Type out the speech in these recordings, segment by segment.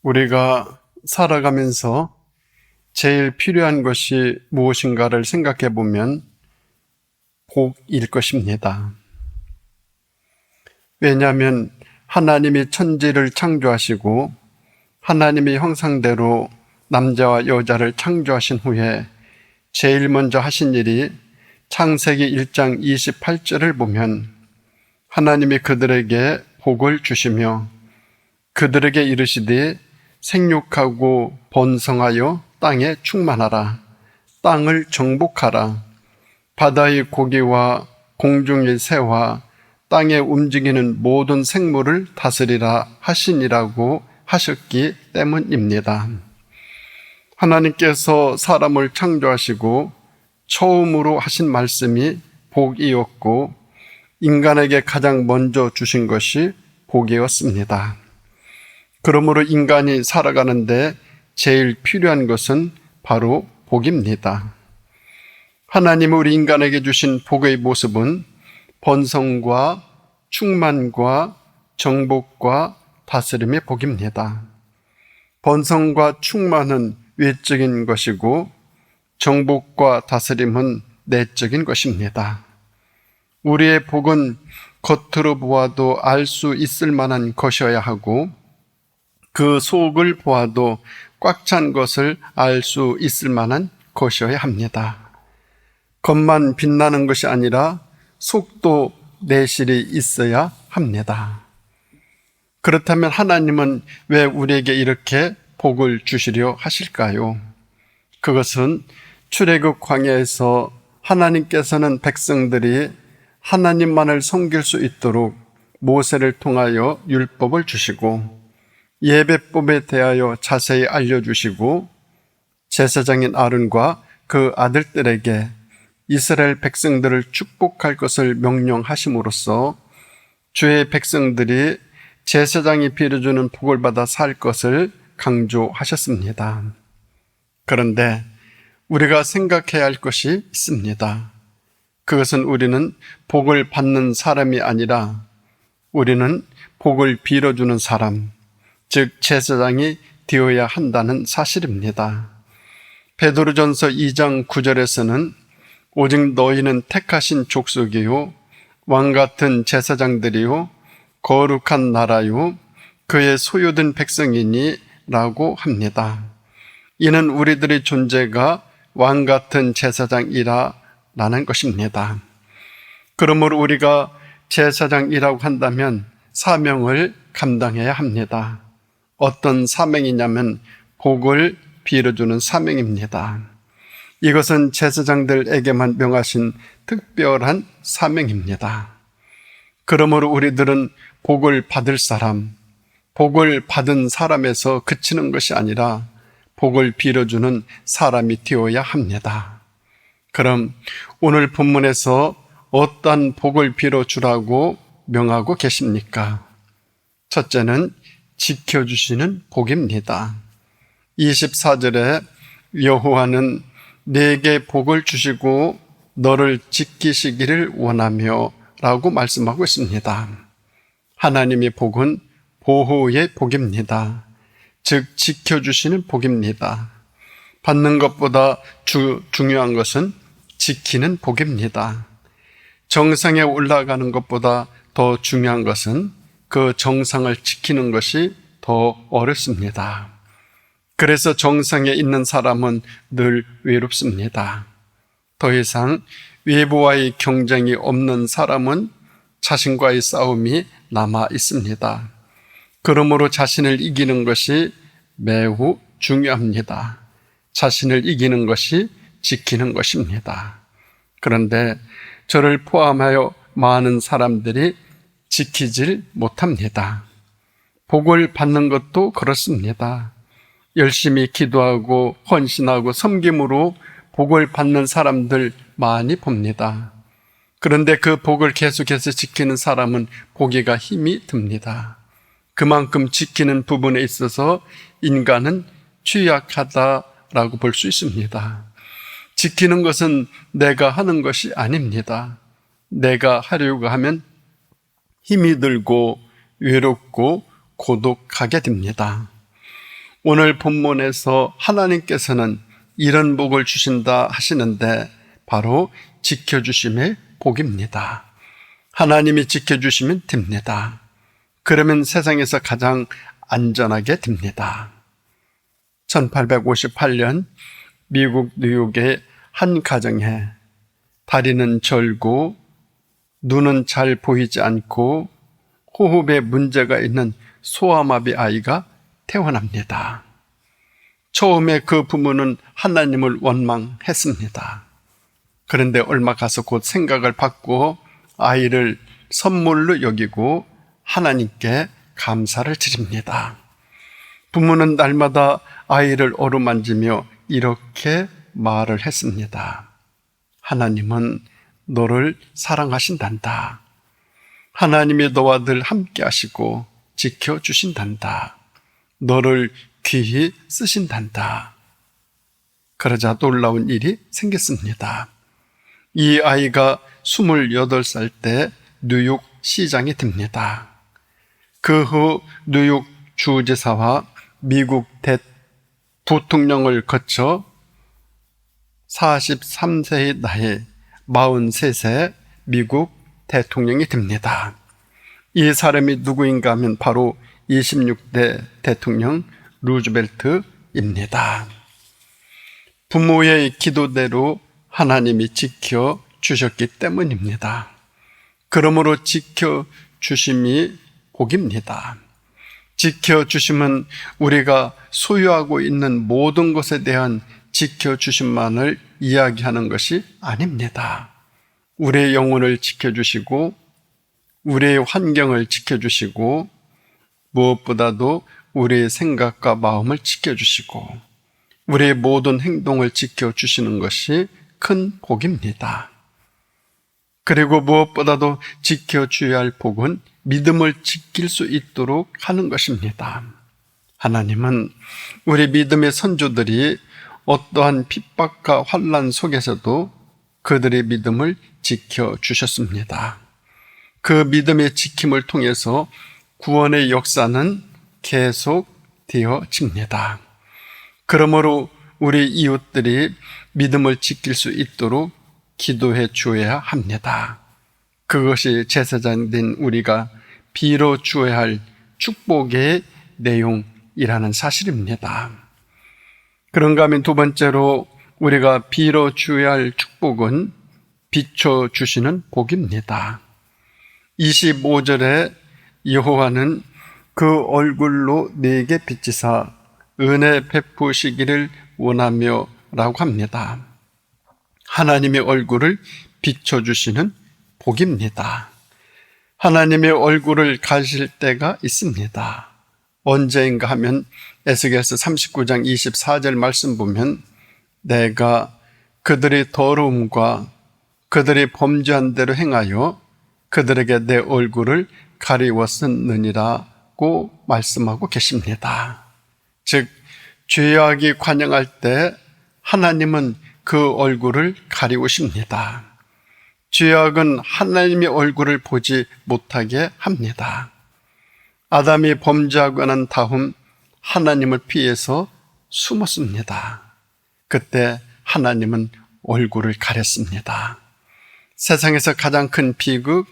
우리가 살아가면서 제일 필요한 것이 무엇인가를 생각해 보면 복일 것입니다. 왜냐하면 하나님이 천지를 창조하시고 하나님의 형상대로 남자와 여자를 창조하신 후에 제일 먼저 하신 일이 창세기 1장 28절을 보면 하나님이 그들에게 복을 주시며 그들에게 이르시되 생육하고 번성하여 땅에 충만하라. 땅을 정복하라. 바다의 고기와 공중의 새와 땅에 움직이는 모든 생물을 다스리라 하시니라고 하셨기 때문입니다. 하나님께서 사람을 창조하시고 처음으로 하신 말씀이 복이었고 인간에게 가장 먼저 주신 것이 복이었습니다. 그러므로 인간이 살아가는데 제일 필요한 것은 바로 복입니다. 하나님이 우리 인간에게 주신 복의 모습은 번성과 충만과 정복과 다스림의 복입니다. 번성과 충만은 외적인 것이고 정복과 다스림은 내적인 것입니다. 우리의 복은 겉으로 보아도 알 수 있을 만한 것이어야 하고 그 속을 보아도 꽉 찬 것을 알 수 있을 만한 것이어야 합니다. 겉만 빛나는 것이 아니라 속도 내실이 있어야 합니다. 그렇다면 하나님은 왜 우리에게 이렇게 복을 주시려 하실까요? 그것은 출애굽 광야에서 하나님께서는 백성들이 하나님만을 섬길 수 있도록 모세를 통하여 율법을 주시고 예배법에 대하여 자세히 알려주시고 제사장인 아론과 그 아들들에게 이스라엘 백성들을 축복할 것을 명령하심으로써 주의 백성들이 제사장이 빌어주는 복을 받아 살 것을 강조하셨습니다. 그런데 우리가 생각해야 할 것이 있습니다. 그것은 우리는 복을 받는 사람이 아니라 우리는 복을 빌어주는 사람, 즉 제사장이 되어야 한다는 사실입니다. 베드로전서 2장 9절에서는 오직 너희는 택하신 족속이요 왕같은 제사장들이요 거룩한 나라요 그의 소유된 백성이니 라고 합니다. 이는 우리들의 존재가 왕같은 제사장이라 라는 것입니다. 그러므로 우리가 제사장이라고 한다면 사명을 감당해야 합니다. 어떤 사명이냐면 복을 빌어주는 사명입니다. 이것은 제사장들에게만 명하신 특별한 사명입니다. 그러므로 우리들은 복을 받을 사람, 복을 받은 사람에서 그치는 것이 아니라 복을 빌어주는 사람이 되어야 합니다. 그럼 오늘 본문에서 어떤 복을 빌어주라고 명하고 계십니까? 첫째는 지켜주시는 복입니다. 24절에 여호와는 내게 복을 주시고 너를 지키시기를 원하며 라고 말씀하고 있습니다. 하나님의 복은 보호의 복입니다. 즉 지켜주시는 복입니다. 받는 것보다 중요한 것은 지키는 복입니다. 정상에 올라가는 것보다 더 중요한 것은 그 정상을 지키는 것이 더 어렵습니다. 그래서 정상에 있는 사람은 늘 외롭습니다. 더 이상 외부와의 경쟁이 없는 사람은 자신과의 싸움이 남아 있습니다. 그러므로 자신을 이기는 것이 매우 중요합니다. 자신을 이기는 것이 지키는 것입니다. 그런데 저를 포함하여 많은 사람들이 지키질 못합니다. 복을 받는 것도 그렇습니다. 열심히 기도하고 헌신하고 섬김으로 복을 받는 사람들 많이 봅니다. 그런데 그 복을 계속해서 지키는 사람은 보기가 힘이 듭니다. 그만큼 지키는 부분에 있어서 인간은 취약하다라고 볼 수 있습니다. 지키는 것은 내가 하는 것이 아닙니다. 내가 하려고 하면 힘이 들고 외롭고 고독하게 됩니다. 오늘 본문에서 하나님께서는 이런 복을 주신다 하시는데 바로 지켜주심의 복입니다. 하나님이 지켜주시면 됩니다. 그러면 세상에서 가장 안전하게 됩니다. 1858년 미국 뉴욕의 한 가정에 다리는 절고 눈은 잘 보이지 않고 호흡에 문제가 있는 소아마비 아이가 태어납니다. 처음에 그 부모는 하나님을 원망했습니다. 그런데 얼마 가서 곧 생각을 바꾸어 아이를 선물로 여기고 하나님께 감사를 드립니다. 부모는 날마다 아이를 어루만지며 이렇게 말을 했습니다. 하나님은 너를 사랑하신단다. 하나님이 너와 늘 함께 하시고 지켜주신단다. 너를 귀히 쓰신단다. 그러자 놀라운 일이 생겼습니다. 이 아이가 28살 때 뉴욕 시장이 됩니다. 그 후 뉴욕 주지사와 미국 부통령을 거쳐 43세의 나이 43세 미국 대통령이 됩니다. 이 사람이 누구인가 하면 바로 26대 대통령 루즈벨트입니다. 부모의 기도대로 하나님이 지켜주셨기 때문입니다. 그러므로 지켜주심이 복입니다. 지켜주심은 우리가 소유하고 있는 모든 것에 대한 지켜주심만을 이야기하는 것이 아닙니다. 우리의 영혼을 지켜주시고 우리의 환경을 지켜주시고 무엇보다도 우리의 생각과 마음을 지켜주시고 우리의 모든 행동을 지켜주시는 것이 큰 복입니다. 그리고 무엇보다도 지켜줘야 할 복은 믿음을 지킬 수 있도록 하는 것입니다. 하나님은 우리 믿음의 선조들이 어떠한 핍박과 환난 속에서도 그들의 믿음을 지켜주셨습니다. 그 믿음의 지킴을 통해서 구원의 역사는 계속 되어집니다. 그러므로 우리 이웃들이 믿음을 지킬 수 있도록 기도해 주어야 합니다. 그것이 제사장된 우리가 비로 주어야 할 축복의 내용이라는 사실입니다. 그런가 하면 두 번째로 우리가 비로 주어야 할 축복은 비춰주시는 복입니다. 25절에 여호와는 그 얼굴로 내게 비치사 은혜 베푸시기를 원하며 라고 합니다. 하나님의 얼굴을 비춰주시는 복입니다. 하나님의 얼굴을 가실 때가 있습니다. 언제인가 하면 에스겔서 39장 24절 말씀 보면 내가 그들의 더러움과 그들이 범죄한 대로 행하여 그들에게 내 얼굴을 가리웠느니라고 말씀하고 계십니다. 즉 죄악이 관영할 때 하나님은 그 얼굴을 가리우십니다. 죄악은 하나님의 얼굴을 보지 못하게 합니다. 아담이 범죄하고 난 다음 하나님을 피해서 숨었습니다. 그때 하나님은 얼굴을 가렸습니다. 세상에서 가장 큰 비극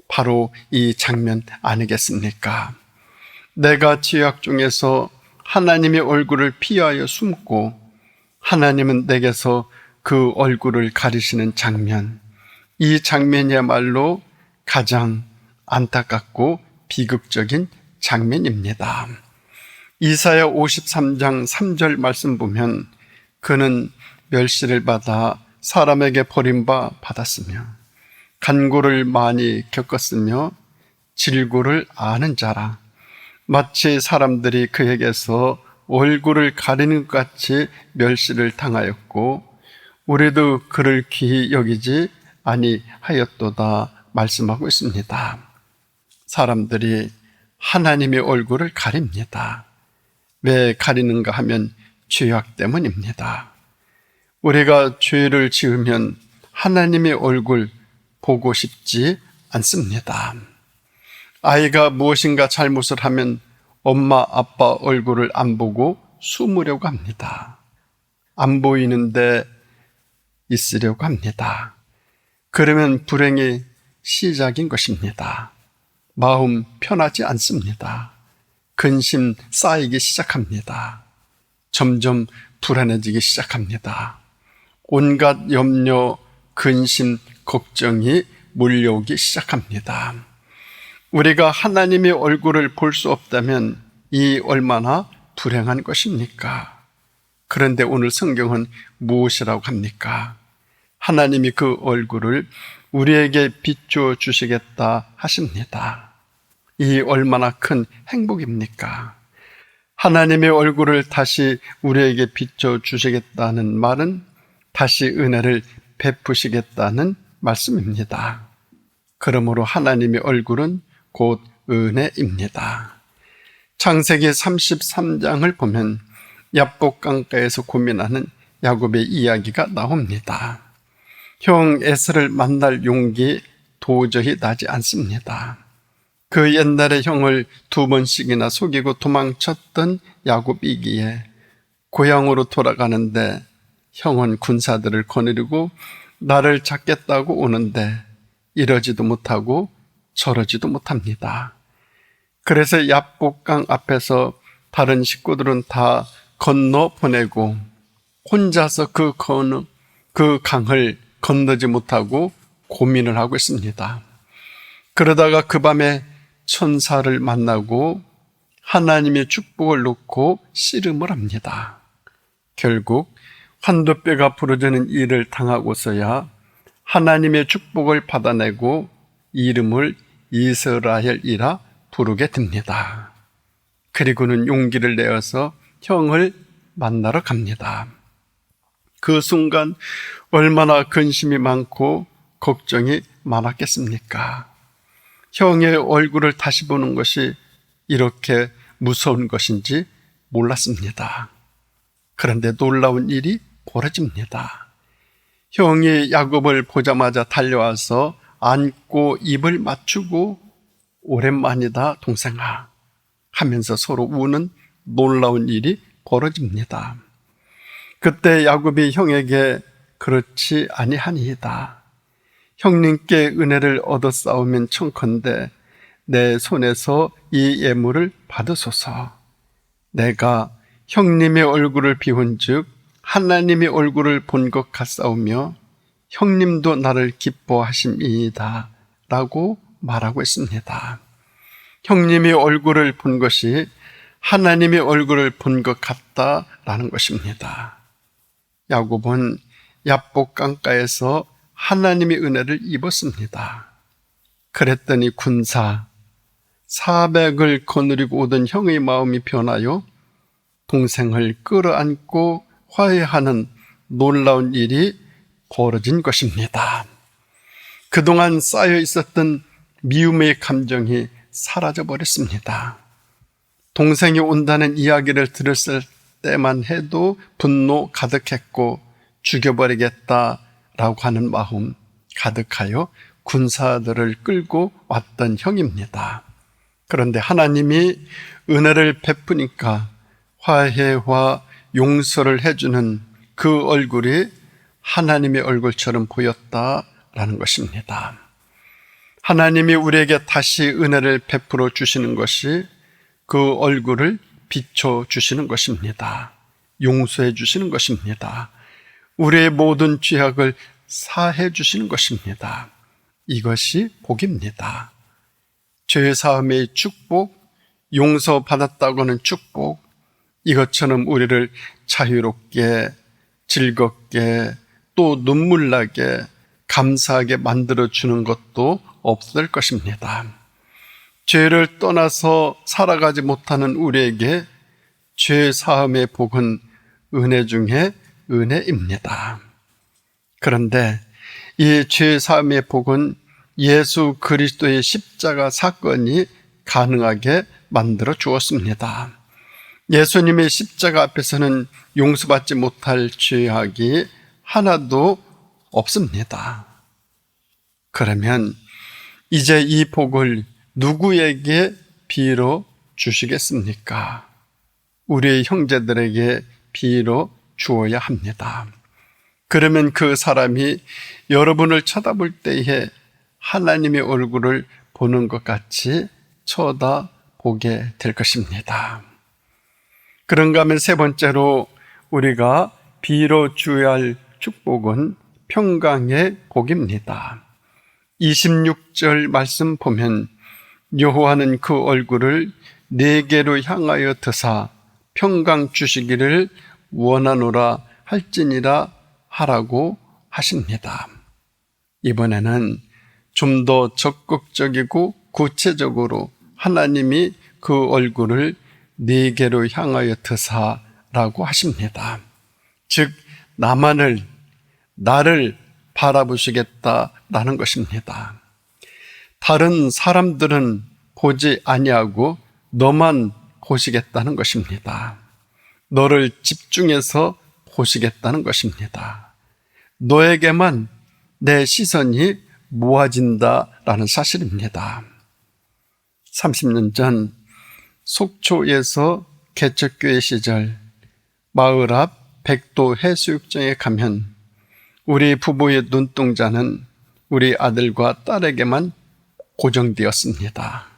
바로 이 장면 아니겠습니까? 내가 죄악 중에서 하나님의 얼굴을 피하여 숨고 하나님은 내게서 그 얼굴을 가리시는 장면, 이 장면이야말로 가장 안타깝고 비극적인 장면입니다. 이사야 53장 3절 말씀 보면 그는 멸시를 받아 사람에게 버림바 받았으며 간고를 많이 겪었으며 질고를 아는 자라. 마치 사람들이 그에게서 얼굴을 가리는 것 같이 멸시를 당하였고 우리도 그를 귀히 여기지 아니하였도다 말씀하고 있습니다. 사람들이 하나님의 얼굴을 가립니다. 왜 가리는가 하면 죄악 때문입니다. 우리가 죄를 지으면 하나님의 얼굴 보고 싶지 않습니다. 아이가 무엇인가 잘못을 하면 엄마, 아빠 얼굴을 안 보고 숨으려고 합니다. 안 보이는데 있으려고 합니다. 그러면 불행의 시작인 것입니다. 마음 편하지 않습니다. 근심 쌓이기 시작합니다. 점점 불안해지기 시작합니다. 온갖 염려, 근심, 걱정이 몰려오기 시작합니다. 우리가 하나님의 얼굴을 볼 수 없다면 이 얼마나 불행한 것입니까? 그런데 오늘 성경은 무엇이라고 합니까? 하나님이 그 얼굴을 우리에게 비추어 주시겠다 하십니다. 이 얼마나 큰 행복입니까? 하나님의 얼굴을 다시 우리에게 비춰 주시겠다는 말은 다시 은혜를 베푸시겠다는 말씀입니다. 그러므로 하나님의 얼굴은 곧 은혜입니다. 창세기 33장을 보면 야복 강가에서 고민하는 야곱의 이야기가 나옵니다. 형 에서를 만날 용기 도저히 나지 않습니다. 그 옛날에 형을 2번씩이나 속이고 도망쳤던 야곱이기에 고향으로 돌아가는데 형은 군사들을 거느리고 나를 잡겠다고 오는데 이러지도 못하고 저러지도 못합니다. 그래서 야복강 앞에서 다른 식구들은 다 건너 보내고 혼자서 그 강을 건너지 못하고 고민을 하고 있습니다. 그러다가 그 밤에 천사를 만나고 하나님의 축복을 놓고 씨름을 합니다. 결국 환도뼈가 부러지는 일을 당하고서야 하나님의 축복을 받아내고 이름을 이스라엘이라 부르게 됩니다. 그리고는 용기를 내어서 형을 만나러 갑니다. 그 순간 얼마나 근심이 많고 걱정이 많았겠습니까? 형의 얼굴을 다시 보는 것이 이렇게 무서운 것인지 몰랐습니다. 그런데 놀라운 일이 벌어집니다. 형이 야곱을 보자마자 달려와서 안고 입을 맞추고 오랜만이다 동생아 하면서 서로 우는 놀라운 일이 벌어집니다. 그때 야곱이 형에게 그렇지 아니하니이다. 형님께 은혜를 얻었사오면 청컨대 내 손에서 이 예물을 받으소서. 내가 형님의 얼굴을 비운 즉 하나님의 얼굴을 본 것 같사오며 형님도 나를 기뻐하심이이다 라고 말하고 있습니다. 형님의 얼굴을 본 것이 하나님의 얼굴을 본 것 같다라는 것입니다. 야곱은 야복 강가에서 하나님의 은혜를 입었습니다. 그랬더니 군사 400을 거느리고 오던 형의 마음이 변하여 동생을 끌어안고 화해하는 놀라운 일이 벌어진 것입니다. 그동안 쌓여 있었던 미움의 감정이 사라져 버렸습니다. 동생이 온다는 이야기를 들었을 때만 해도 분노 가득했고 죽여버리겠다라고 하는 마음 가득하여 군사들을 끌고 왔던 형입니다. 그런데 하나님이 은혜를 베푸니까 화해와 용서를 해주는 그 얼굴이 하나님의 얼굴처럼 보였다라는 것입니다. 하나님이 우리에게 다시 은혜를 베풀어 주시는 것이 그 얼굴을 비춰 주시는 것입니다. 용서해 주시는 것입니다. 우리의 모든 죄악을 사해 주시는 것입니다. 이것이 복입니다. 죄 사함의 축복, 용서받았다고는 축복, 이것처럼 우리를 자유롭게, 즐겁게, 또 눈물나게, 감사하게 만들어주는 것도 없을 것입니다. 죄를 떠나서 살아가지 못하는 우리에게 죄 사함의 복은 은혜 중에 은혜입니다. 그런데 이 죄 사함의 복은 예수 그리스도의 십자가 사건이 가능하게 만들어 주었습니다. 예수님의 십자가 앞에서는 용서받지 못할 죄악이 하나도 없습니다. 그러면 이제 이 복을 누구에게 빌어 주시겠습니까? 우리의 형제들에게 비로 주어야 합니다. 그러면 그 사람이 여러분을 쳐다볼 때에 하나님의 얼굴을 보는 것 같이 쳐다보게 될 것입니다. 그런가 하면 세 번째로 우리가 비로 주어야 할 축복은 평강의 복입니다. 26절 말씀 보면 여호와는 그 얼굴을 내게로 향하여 드사 평강 주시기를 원하노라 할지니라 하라고 하십니다. 이번에는 좀 더 적극적이고 구체적으로 하나님이 그 얼굴을 내게로 향하여 드사라고 하십니다. 즉 나를 바라보시겠다라는 것입니다. 다른 사람들은 보지 아니하고 너만 보시겠다는 것입니다. 너를 집중해서 보시겠다는 것입니다. 너에게만 내 시선이 모아진다라는 사실입니다. 30년 전 속초에서 개척교회 시절 마을 앞 백도 해수욕장에 가면 우리 부부의 눈동자는 우리 아들과 딸에게만 고정되었습니다.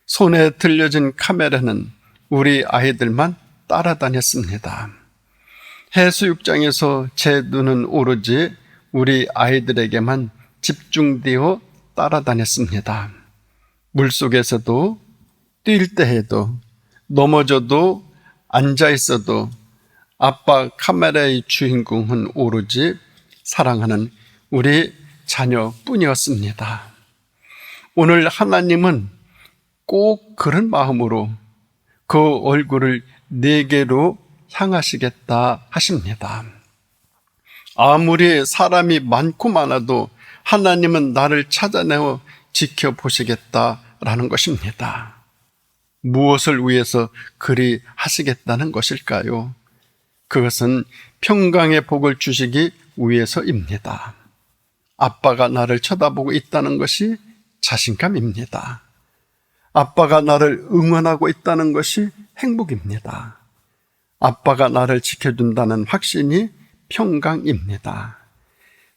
손에 들려진 카메라는 우리 아이들만 따라다녔습니다. 해수욕장에서 제 눈은 오로지 우리 아이들에게만 집중되어 따라다녔습니다. 물속에서도 뛸 때에도 넘어져도 앉아있어도 아빠 카메라의 주인공은 오로지 사랑하는 우리 자녀뿐이었습니다. 오늘 하나님은 꼭 그런 마음으로 그 얼굴을 내게로 향하시겠다 하십니다. 아무리 사람이 많고 많아도 하나님은 나를 찾아내어 지켜보시겠다라는 것입니다. 무엇을 위해서 그리 하시겠다는 것일까요? 그것은 평강의 복을 주시기 위해서입니다. 아빠가 나를 쳐다보고 있다는 것이 자신감입니다. 아빠가 나를 응원하고 있다는 것이 행복입니다. 아빠가 나를 지켜준다는 확신이 평강입니다.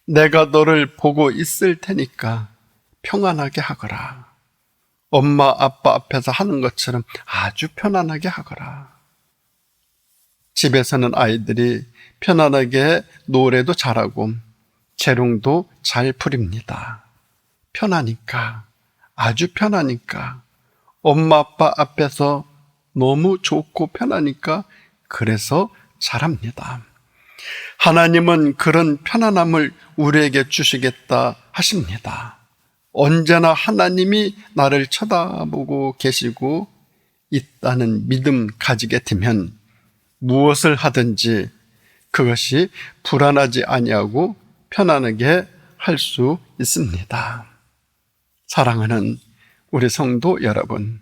내가 너를 보고 있을 테니까 평안하게 하거라. 엄마, 아빠 앞에서 하는 것처럼 아주 편안하게 하거라. 집에서는 아이들이 편안하게 노래도 잘하고 재롱도 잘 부립니다. 편하니까, 아주 편하니까, 엄마, 아빠 앞에서 너무 좋고 편하니까 그래서 잘합니다. 하나님은 그런 편안함을 우리에게 주시겠다 하십니다. 언제나 하나님이 나를 쳐다보고 계시고 있다는 믿음 가지게 되면 무엇을 하든지 그것이 불안하지 아니하고 편안하게 할 수 있습니다. 사랑하는 우리 성도 여러분,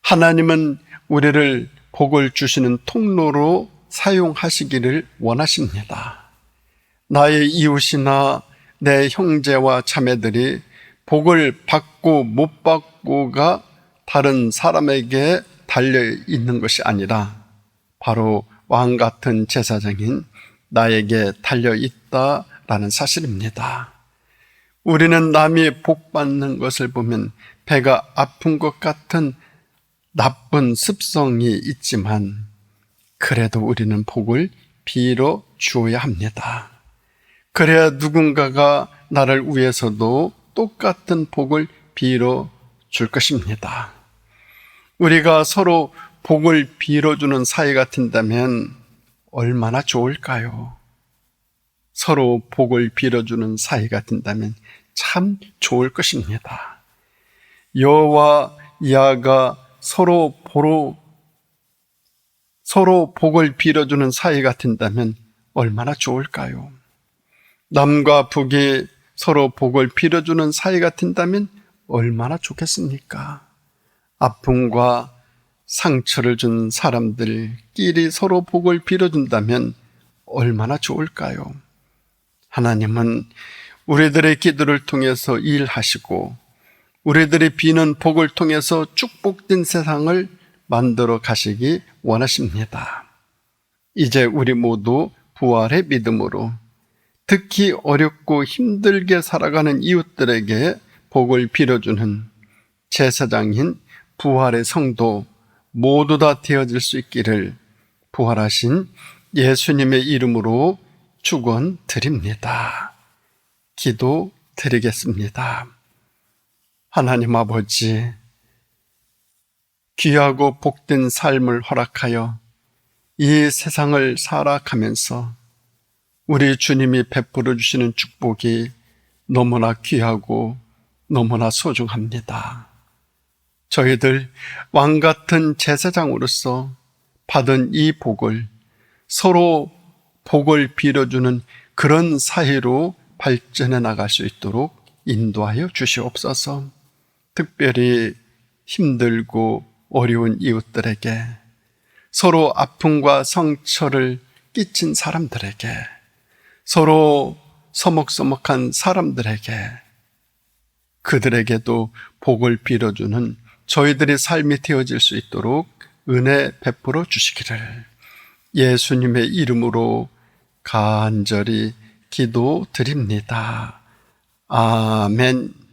하나님은 우리를 복을 주시는 통로로 사용하시기를 원하십니다. 나의 이웃이나 내 형제와 자매들이 복을 받고 못 받고가 다른 사람에게 달려있는 것이 아니라 바로 왕 같은 제사장인 나에게 달려있다라는 사실입니다. 우리는 남이 복 받는 것을 보면 배가 아픈 것 같은 나쁜 습성이 있지만 그래도 우리는 복을 빌어 주어야 합니다. 그래야 누군가가 나를 위해서도 똑같은 복을 빌어 줄 것입니다. 우리가 서로 복을 빌어주는 사이가 된다면 얼마나 좋을까요? 서로 복을 빌어주는 사이가 된다면 참 좋을 것입니다. 여와 야가 서로 복을 빌어주는 사이가 된다면 얼마나 좋을까요? 남과 북이 서로 복을 빌어주는 사이가 된다면 얼마나 좋겠습니까? 아픔과 상처를 준 사람들끼리 서로 복을 빌어준다면 얼마나 좋을까요? 하나님은 우리들의 기도를 통해서 일하시고 우리들이 비는 복을 통해서 축복된 세상을 만들어 가시기 원하십니다. 이제 우리 모두 부활의 믿음으로 특히 어렵고 힘들게 살아가는 이웃들에게 복을 빌어주는 제사장인 부활의 성도 모두 다 되어질 수 있기를 부활하신 예수님의 이름으로 축원드립니다. 기도드리겠습니다. 하나님 아버지, 귀하고 복된 삶을 허락하여 이 세상을 살아가면서 우리 주님이 베풀어 주시는 축복이 너무나 귀하고 너무나 소중합니다. 저희들 왕같은 제사장으로서 받은 이 복을 서로 복을 빌어주는 그런 사이로 발전해 나갈 수 있도록 인도하여 주시옵소서. 특별히 힘들고 어려운 이웃들에게, 서로 아픔과 상처를 끼친 사람들에게, 서로 서먹서먹한 사람들에게, 그들에게도 복을 빌어주는 저희들의 삶이 되어질 수 있도록 은혜 베풀어 주시기를 예수님의 이름으로 간절히 기도드립니다. 아멘.